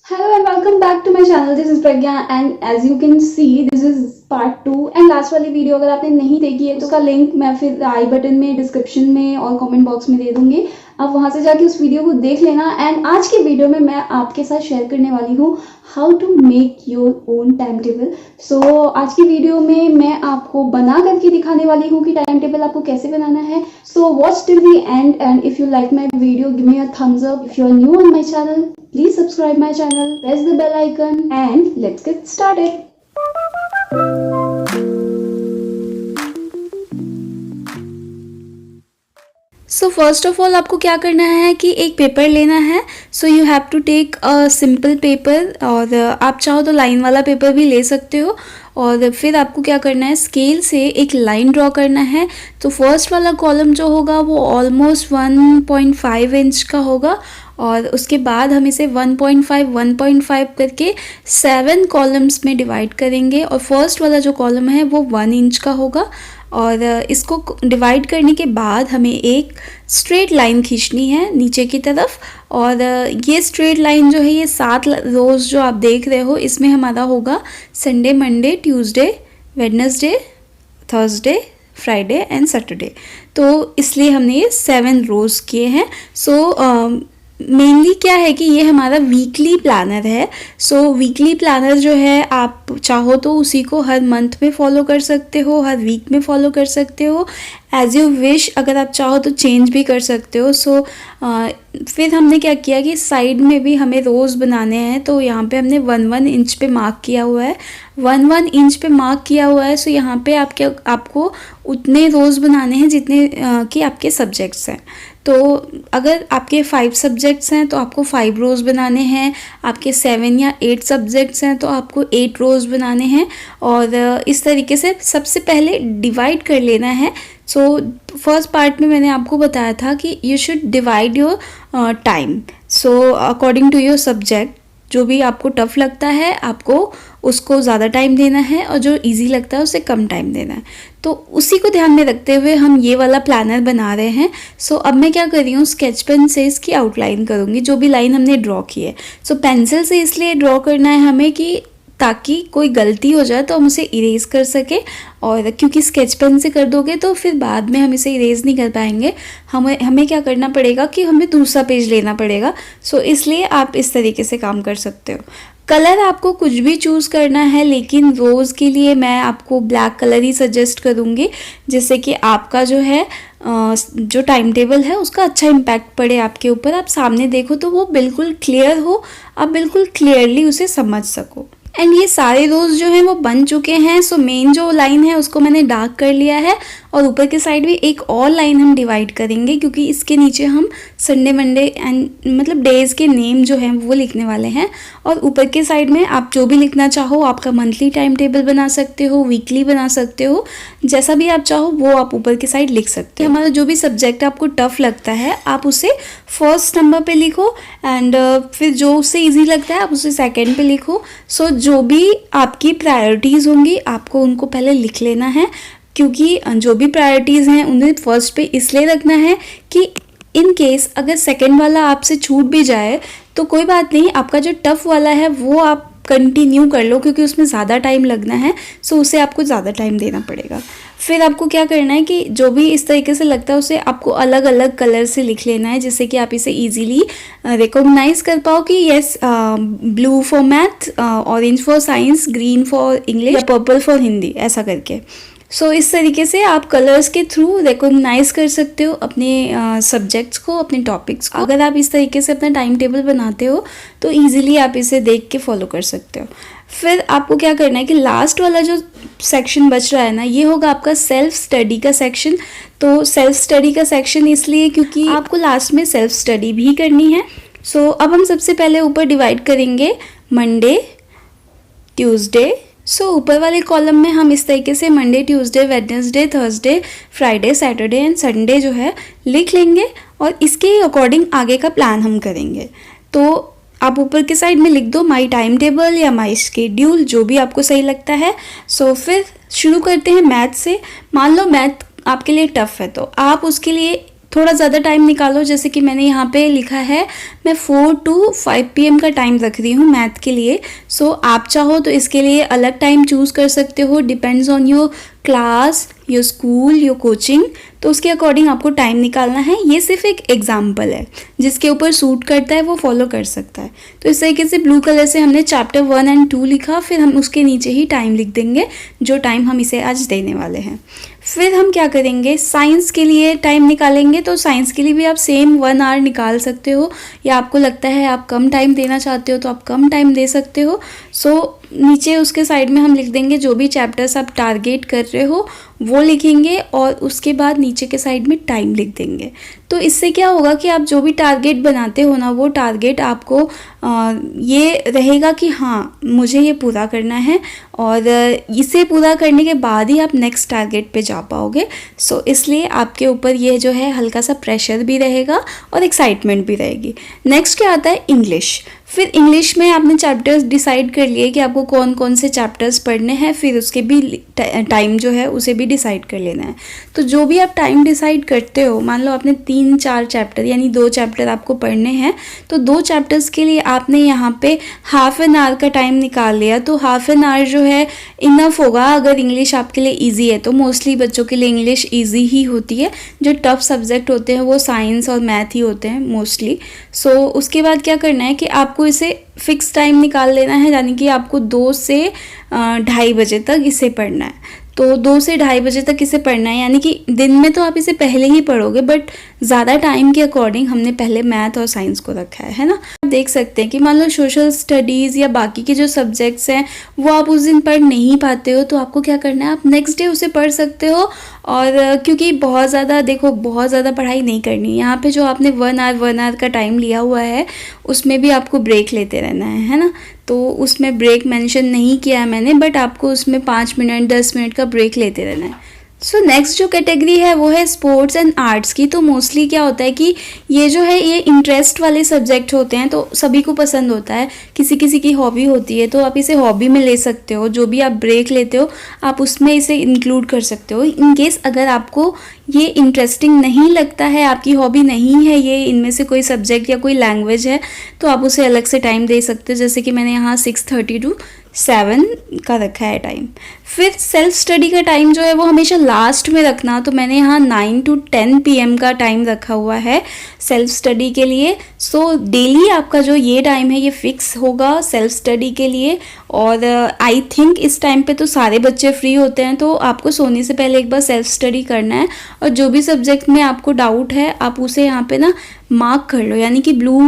Hello and welcome back to my channel. This is Pragya and as you can see this is part 2 and last वाली video अगर आपने नहीं देखी है तो उसका लिंक मैं फिर आई बटन में, डिस्क्रिप्शन में और कमेंट बॉक्स में दे दूंगी। आप वहां से जाके उस वीडियो को देख लेना। एंड आज की वीडियो में मैं आपके साथ शेयर करने वाली हूँ how to make your own time table. So आज की वीडियो में मैं आपको बना करके दिखाने वाली हूँ कि टाइम टेबल आपको कैसे बनाना है। So watch till the end and if you like my video give me a thumbs up. If you are new on my channel please subscribe my channel, press the bell icon and let's get started. So first of all आपको क्या करना है कि एक paper लेना है। So you have to take a simple paper, और आप चाहो तो लाइन वाला पेपर भी ले सकते हो। और फिर आपको क्या करना है, स्केल से एक लाइन ड्रॉ करना है। तो फर्स्ट वाला कॉलम जो होगा वो ऑलमोस्ट 1.5 इंच का होगा, और उसके बाद हम इसे 1.5 करके 7 कॉलम्स में डिवाइड करेंगे। और फर्स्ट वाला जो कॉलम है वो 1 इंच का होगा। और इसको डिवाइड करने के बाद हमें एक स्ट्रेट लाइन खींचनी है नीचे की तरफ। और ये स्ट्रेट लाइन जो है, ये 7 रोज़ जो आप देख रहे हो, इसमें हमारा होगा Sunday, Monday, Tuesday, Wednesday, Thursday, Friday and Saturday. तो इसलिए हमने ये 7 रोज़ किए हैं। सो मेनली क्या है कि ये हमारा वीकली प्लानर है। सो वीकली प्लानर जो है, आप चाहो तो उसी को हर मंथ में फॉलो कर सकते हो, हर वीक में फॉलो कर सकते हो, एज यू विश। अगर आप चाहो तो चेंज भी कर सकते हो। सो फिर हमने क्या किया कि साइड में भी हमें रोज़ बनाने हैं। तो यहाँ पे हमने 1 इंच पे मार्क किया हुआ है, 1 इंच पे मार्क किया हुआ है। सो यहाँ पे आपको उतने रोज़ बनाने हैं जितने कि आपके सब्जेक्ट्स हैं। तो अगर आपके 5 सब्जेक्ट्स हैं तो आपको 5 रोज़ बनाने हैं, आपके 7 या 8 सब्जेक्ट्स हैं तो आपको 8 रोज़ बनाने हैं। और इस तरीके से सबसे पहले डिवाइड कर लेना है। सो फर्स्ट पार्ट में मैंने आपको बताया था कि you should divide your time. So according to your subject, जो भी आपको टफ़ लगता है आपको उसको ज़्यादा टाइम देना है, और जो इजी लगता है उसे कम टाइम देना है। तो उसी को ध्यान में रखते हुए हम ये वाला प्लानर बना रहे हैं। सो अब मैं क्या कर रही हूँ, स्केच पेन से इसकी आउटलाइन करूँगी, जो भी लाइन हमने ड्रॉ की है। सो पेंसिल से इसलिए ड्रॉ करना है हमें कि ताकि कोई गलती हो जाए तो हम उसे इरेज कर सके। और क्योंकि स्केच पेन से कर दोगे तो फिर बाद में हम इसे इरेज नहीं कर पाएंगे, हमें क्या करना पड़ेगा कि हमें दूसरा पेज लेना पड़ेगा। सो इसलिए आप इस तरीके से काम कर सकते हो। कलर आपको कुछ भी चूज़ करना है, लेकिन रोज़ के लिए मैं आपको ब्लैक कलर ही सजेस्ट करूँगी, जिससे कि आपका जो है जो टाइम टेबल है उसका अच्छा इम्पैक्ट पड़े आपके ऊपर। आप सामने देखो तो वो बिल्कुल क्लियर हो, आप बिल्कुल क्लियरली उसे समझ सको। एंड ये सारे रोज़ जो हैं वो बन चुके हैं। सो मेन जो लाइन है उसको मैंने डार्क कर लिया है, और ऊपर के साइड भी एक और लाइन हम डिवाइड करेंगे, क्योंकि इसके नीचे हम संडे, मंडे एंड मतलब डेज़ के नेम जो हैं वो लिखने वाले हैं। और ऊपर के साइड में आप जो भी लिखना चाहो, आपका मंथली टाइम टेबल बना सकते हो, वीकली बना सकते हो, जैसा भी आप चाहो वो आप ऊपर के साइड लिख सकते हो। हमारा जो भी सब्जेक्ट आपको टफ़ लगता है आप उसे फर्स्ट नंबर पे लिखो, एंड फिर जो उससे ईजी लगता है आप उसे सेकेंड पे लिखो। सो जो भी आपकी प्रायोरिटीज़ होंगी आपको उनको पहले लिख लेना है, क्योंकि जो भी प्रायोरिटीज़ हैं उन्हें फर्स्ट पे इसलिए रखना है कि इन केस अगर सेकंड वाला आपसे छूट भी जाए तो कोई बात नहीं, आपका जो टफ़ वाला है वो आप कंटिन्यू कर लो, क्योंकि उसमें ज़्यादा टाइम लगना है। सो उसे आपको ज़्यादा टाइम देना पड़ेगा। फिर आपको क्या करना है कि जो भी इस तरीके से लगता है उसे आपको अलग अलग कलर से लिख लेना है, जिससे कि आप इसे इजीली रिकॉग्नाइज कर पाओ कि yes, blue for math, orange for science, green for English या पर्पल फॉर हिंदी, ऐसा करके। सो इस तरीके से आप कलर्स के थ्रू रिकॉग्नाइज कर सकते हो अपने सब्जेक्ट्स को, अपने टॉपिक्स को। अगर आप इस तरीके से अपना टाइम टेबल बनाते हो तो इजीली आप इसे देख के फॉलो कर सकते हो। फिर आपको क्या करना है कि लास्ट वाला जो सेक्शन बच रहा है ना, ये होगा आपका सेल्फ स्टडी का सेक्शन। तो सेल्फ स्टडी का सेक्शन इसलिए क्योंकि आपको लास्ट में सेल्फ स्टडी भी करनी है। सो अब हम सबसे पहले ऊपर डिवाइड करेंगे मंडे, ट्यूसडे। सो ऊपर वाले कॉलम में हम इस तरीके से Monday, Tuesday, Wednesday, Thursday, Friday, Saturday and Sunday जो है लिख लेंगे, और इसके अकॉर्डिंग आगे का प्लान हम करेंगे। तो आप ऊपर के साइड में लिख दो माई टाइम टेबल या माई शेड्यूल, जो भी आपको सही लगता है। सो फिर शुरू करते हैं मैथ से। मान लो मैथ आपके लिए टफ़ है तो आप उसके लिए थोड़ा ज़्यादा टाइम निकालो, जैसे कि मैंने यहाँ पे लिखा है मैं 4 to 5 PM का टाइम रख रही हूँ मैथ के लिए। सो आप चाहो तो इसके लिए अलग टाइम चूज़ कर सकते हो, depends on your class, your school, your coaching, तो उसके अकॉर्डिंग आपको टाइम निकालना है। ये सिर्फ एक एग्जाम्पल है, जिसके ऊपर सूट करता है वो फॉलो कर सकता है। तो इस तरीके से ब्लू कलर से हमने चैप्टर 1 and 2 लिखा, फिर हम उसके नीचे ही टाइम लिख देंगे जो टाइम हम इसे आज देने वाले हैं। फिर हम क्या करेंगे, साइंस के लिए टाइम निकालेंगे। तो साइंस के लिए भी आप सेम 1 आवर निकाल सकते हो, या आपको लगता है आप कम टाइम देना चाहते हो तो आप कम टाइम दे सकते हो। सो नीचे उसके साइड में हम लिख देंगे जो भी चैप्टर्स आप टारगेट कर रहे हो वो लिखेंगे, और उसके बाद नीचे के साइड में टाइम लिख देंगे। तो इससे क्या होगा कि आप जो भी टारगेट बनाते हो ना, वो टारगेट आपको ये रहेगा कि हाँ मुझे ये पूरा करना है, और इसे पूरा करने के बाद ही आप नेक्स्ट टारगेट पे जा पाओगे। सो इसलिए आपके ऊपर ये जो है हल्का सा प्रेशर भी रहेगा और एक्साइटमेंट भी रहेगी। नेक्स्ट क्या आता है, इंग्लिश। फिर इंग्लिश में आपने चैप्टर्स डिसाइड कर लिए कि आपको कौन कौन से चैप्टर्स पढ़ने हैं, फिर उसके भी टाइम जो है उसे भी डिसाइड कर लेना है। तो जो भी आप टाइम डिसाइड करते हो, मान लो आपने 3-4 चैप्टर यानी 2 चैप्टर आपको पढ़ने हैं, तो 2 चैप्टर्स के लिए आपने यहाँ पे हाफ एन आवर का टाइम निकाल लिया। तो हाफ एन आवर जो है इनफ होगा अगर इंग्लिश आपके लिए ईजी है। तो मोस्टली बच्चों के लिए इंग्लिश ईजी ही होती है, जो टफ सब्जेक्ट होते हैं वो साइंस और मैथ ही होते हैं मोस्टली। सो उसके बाद क्या करना है कि आपको इसे फिक्स टाइम निकाल लेना है, यानी कि आपको 2 से 2:30 बजे तक इसे पढ़ना है। तो 2 से 2:30 बजे तक इसे पढ़ना है, यानी कि दिन में तो आप इसे पहले ही पढ़ोगे, बट ज़्यादा टाइम के अकॉर्डिंग हमने पहले मैथ और साइंस को रखा है ना। आप देख सकते हैं कि मान लो सोशल स्टडीज़ या बाकी के जो सब्जेक्ट्स हैं वो आप उस दिन पढ़ नहीं पाते हो, तो आपको क्या करना है, आप नेक्स्ट डे उसे पढ़ सकते हो। और क्योंकि बहुत ज़्यादा पढ़ाई नहीं करनी है यहाँ पे, जो आपने 1 आवर का टाइम लिया हुआ है उसमें भी आपको ब्रेक लेते रहना है ना। तो उसमें ब्रेक मेंशन नहीं किया है मैंने, बट आपको उसमें 5 मिनट 10 मिनट का ब्रेक लेते रहना है। सो नेक्स्ट जो कैटेगरी है वो है स्पोर्ट्स एंड आर्ट्स की। तो मोस्टली क्या होता है कि ये जो है ये इंटरेस्ट वाले सब्जेक्ट होते हैं, तो सभी को पसंद होता है, किसी किसी की हॉबी होती है, तो आप इसे हॉबी में ले सकते हो। जो भी आप ब्रेक लेते हो आप उसमें इसे इंक्लूड कर सकते हो। इन केस अगर आपको ये इंटरेस्टिंग नहीं लगता है, आपकी हॉबी नहीं है ये इनमें से कोई सब्जेक्ट या कोई लैंग्वेज है, तो आप उसे अलग से टाइम दे सकते हो। जैसे कि मैंने यहाँ 6:30 to 7 का रखा है टाइम। फिर सेल्फ स्टडी का टाइम जो है वो हमेशा लास्ट में रखना, तो मैंने यहाँ 9 to 10 PM का टाइम रखा हुआ है सेल्फ स्टडी के लिए। सो डेली आपका जो ये टाइम है ये फिक्स होगा सेल्फ स्टडी के लिए। और आई थिंक इस टाइम पे तो सारे बच्चे फ्री होते हैं, तो आपको सोने से पहले एक बार सेल्फ स्टडी करना है, और जो भी सब्जेक्ट में आपको डाउट है आप उसे यहाँ पे ना मार्क कर लो। यानी कि ब्लू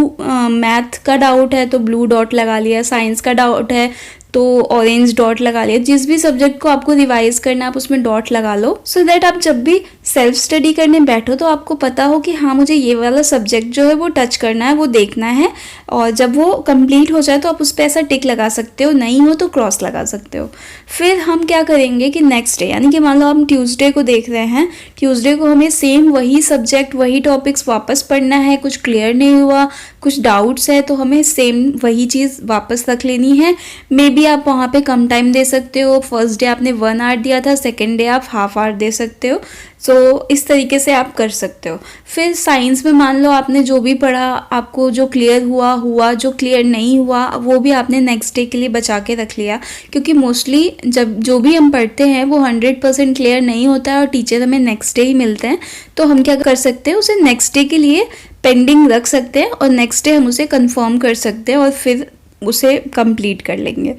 मैथ का डाउट है तो ब्लू डॉट लगा लिया, साइंस का डाउट है तो ऑरेंज डॉट लगा लिया। जिस भी सब्जेक्ट को आपको रिवाइज करना है आप उसमें डॉट लगा लो, सो दैट आप जब भी सेल्फ स्टडी करने बैठो तो आपको पता हो कि हाँ मुझे ये वाला सब्जेक्ट जो है वो टच करना है, वो देखना है। और जब वो कंप्लीट हो जाए तो आप उस पर ऐसा टिक लगा सकते हो, नहीं हो तो क्रॉस लगा सकते हो। फिर हम क्या करेंगे कि नेक्स्ट डे, यानी कि मान लो हम ट्यूसडे को देख रहे हैं, ट्यूसडे को हमें सेम वही सब्जेक्ट वही टॉपिक्स वापस पढ़ना है। कुछ क्लियर नहीं हुआ, कुछ डाउट्स है, तो हमें सेम वही चीज़ वापस रख लेनी है। मे बी आप वहाँ पे कम टाइम दे सकते हो। फर्स्ट डे आपने 1 आवर दिया था, सेकेंड डे आप हाफ आवर दे सकते हो। सो इस तरीके से आप कर सकते हो। फिर साइंस में मान लो आपने जो भी पढ़ा, आपको जो क्लियर हुआ, जो क्लियर नहीं हुआ वो भी आपने नेक्स्ट डे के लिए बचा के रख लिया। क्योंकि मोस्टली जब जो भी हम पढ़ते हैं वो 100% क्लियर नहीं होता है और टीचर हमें नेक्स्ट डे ही मिलते हैं, तो हम क्या कर सकते हैं, उसे नेक्स्ट डे के लिए पेंडिंग रख सकते हैं और नेक्स्ट डे हम उसे कंफर्म कर सकते हैं और फिर उसे कंप्लीट कर लेंगे।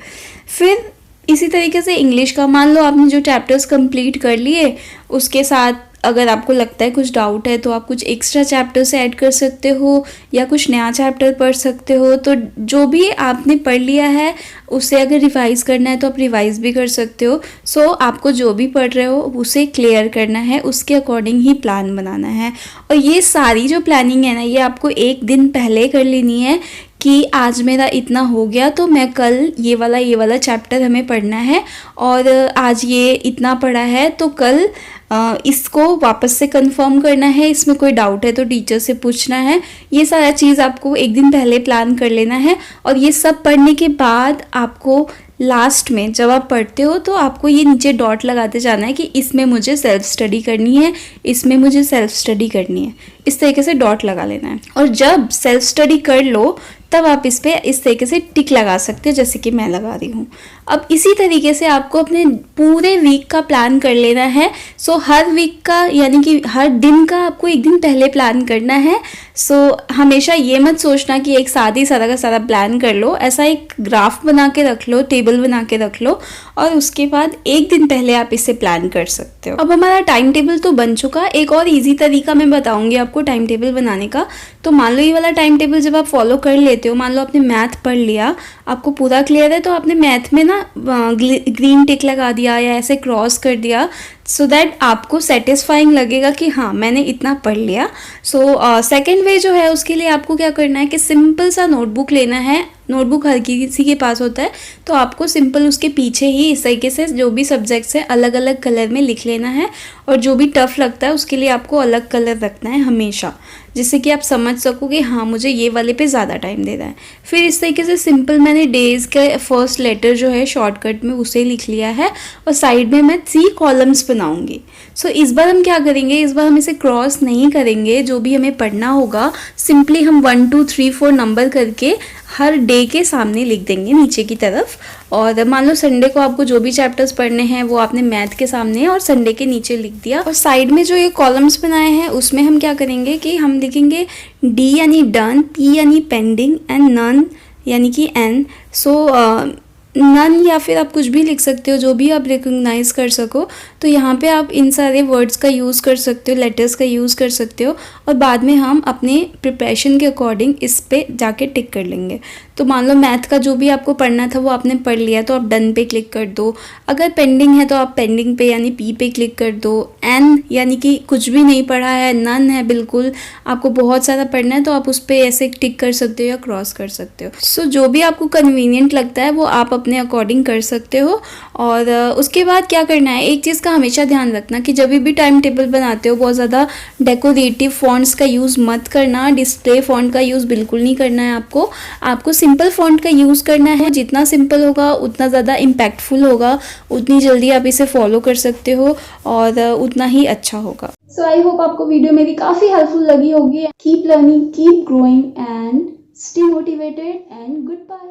फिर इसी तरीके से इंग्लिश का, मान लो आपने जो चैप्टर्स कंप्लीट कर लिए, उसके साथ अगर आपको लगता है कुछ डाउट है तो आप कुछ एक्स्ट्रा चैप्टर्स ऐड कर सकते हो या कुछ नया चैप्टर पढ़ सकते हो। तो जो भी आपने पढ़ लिया है उसे अगर रिवाइज़ करना है तो आप रिवाइज़ भी कर सकते हो। सो आपको जो भी पढ़ रहे हो उसे क्लियर करना है, उसके अकॉर्डिंग ही प्लान बनाना है। और ये सारी जो प्लानिंग है ना, ये आपको एक दिन पहले कर लेनी है कि आज मेरा इतना हो गया तो मैं कल ये वाला चैप्टर हमें पढ़ना है, और आज ये इतना पढ़ा है तो कल इसको वापस से कंफर्म करना है, इसमें कोई डाउट है तो टीचर से पूछना है। ये सारा चीज़ आपको एक दिन पहले प्लान कर लेना है। और ये सब पढ़ने के बाद आपको लास्ट में जब आप पढ़ते हो तो आपको ये नीचे डॉट लगाते जाना है कि इसमें मुझे सेल्फ स्टडी करनी है, इसमें मुझे सेल्फ स्टडी करनी है। इस तरीके से डॉट लगा लेना है। और जब सेल्फ स्टडी कर लो तब आप इस पे इस तरीके से टिक लगा सकते हो, जैसे कि मैं लगा रही हूँ। अब इसी तरीके से आपको अपने पूरे वीक का प्लान कर लेना है। सो हर वीक का यानी कि हर दिन का आपको एक दिन पहले प्लान करना है। सो हमेशा ये मत सोचना कि एक साथ ही सारा का सारा प्लान कर लो। ऐसा एक ग्राफ बना के रख लो, टेबल बना के रख लो और उसके बाद एक दिन पहले आप इसे प्लान कर सकते हो। अब हमारा टाइम टेबल तो बन चुका। एक और इजी तरीका मैं बताऊंगी आपको टाइम टेबल बनाने का। तो मान लो ये वाला टाइम टेबल जब आप फॉलो कर लेते हो, मान लो आपने मैथ पढ़ लिया, आपको पूरा क्लियर है, तो आपने मैथ में ना ग्रीन टिक लगा दिया या ऐसे क्रॉस कर दिया, सो दैट आपको सेटिस्फाइंग लगेगा कि हाँ मैंने इतना पढ़ लिया। सो सेकेंड वे जो है उसके लिए आपको क्या करना है कि सिंपल सा नोटबुक लेना है। नोटबुक हर किसी के पास होता है, तो आपको सिंपल उसके पीछे ही इस तरीके से जो भी सब्जेक्ट्स है अलग अलग कलर में लिख लेना है और जो भी टफ लगता है उसके लिए आपको अलग कलर रखना है हमेशा, जिससे कि आप समझ सको कि हाँ मुझे ये वाले पे ज़्यादा टाइम देना है। फिर इस तरीके से सिंपल मैंने डेज़ का फर्स्ट लेटर जो है शॉर्टकट में उसे लिख लिया है और साइड में मैं 3 कॉलम्स बनाऊंगी। सो इस बार हम क्या करेंगे, इस बार हम इसे क्रॉस नहीं करेंगे। जो भी हमें पढ़ना होगा सिंपली हम 1 2 3 4 नंबर करके हर डे के सामने लिख देंगे नीचे की तरफ। और मान लो संडे को आपको जो भी चैप्टर्स पढ़ने हैं वो आपने मैथ के सामने और संडे के नीचे लिख दिया। और साइड में जो ये कॉलम्स बनाए हैं उसमें हम क्या करेंगे कि हम लिखेंगे डी यानी डन, पी यानी पेंडिंग एंड नन यानी कि एन। सो नन या फिर आप कुछ भी लिख सकते हो जो भी आप रिकॉग्नाइज कर सको। तो यहाँ पे आप इन सारे वर्ड्स का यूज़ कर सकते हो, लेटर्स का यूज़ कर सकते हो और बाद में हम अपने प्रिपरेशन के अकॉर्डिंग इस पे जाके टिक कर लेंगे। तो मान लो मैथ का जो भी आपको पढ़ना था वो आपने पढ़ लिया तो आप डन पे क्लिक कर दो। अगर पेंडिंग है तो आप पेंडिंग पे यानी पी पे क्लिक कर दो। एन यानी कि कुछ भी नहीं पढ़ा है, नन है बिल्कुल, आपको बहुत सारा पढ़ना है तो आप उस पर ऐसे टिक कर सकते हो या क्रॉस कर सकते हो। सो जो भी आपको कन्वीनियंट लगता है वो आप अपने अकॉर्डिंग कर सकते हो। और उसके बाद क्या करना है, एक चीज़ का हमेशा ध्यान रखना कि जब भी टाइम टेबल बनाते हो बहुत ज़्यादा डेकोरेटिव फॉन्ट्स का यूज़ मत करना, डिस्प्ले फॉन्ट का यूज़ बिल्कुल नहीं करना है। आपको सिंपल फॉन्ट का यूज़ करना है। जितना सिंपल होगा उतना ज़्यादा इम्पैक्टफुल होगा, उतनी जल्दी आप इसे फॉलो कर सकते हो और उतना ही अच्छा होगा। सो आई होप आपको वीडियो मेरी काफ़ी हेल्पफुल लगी होगी। Keep learning, keep growing and stay motivated and good bye.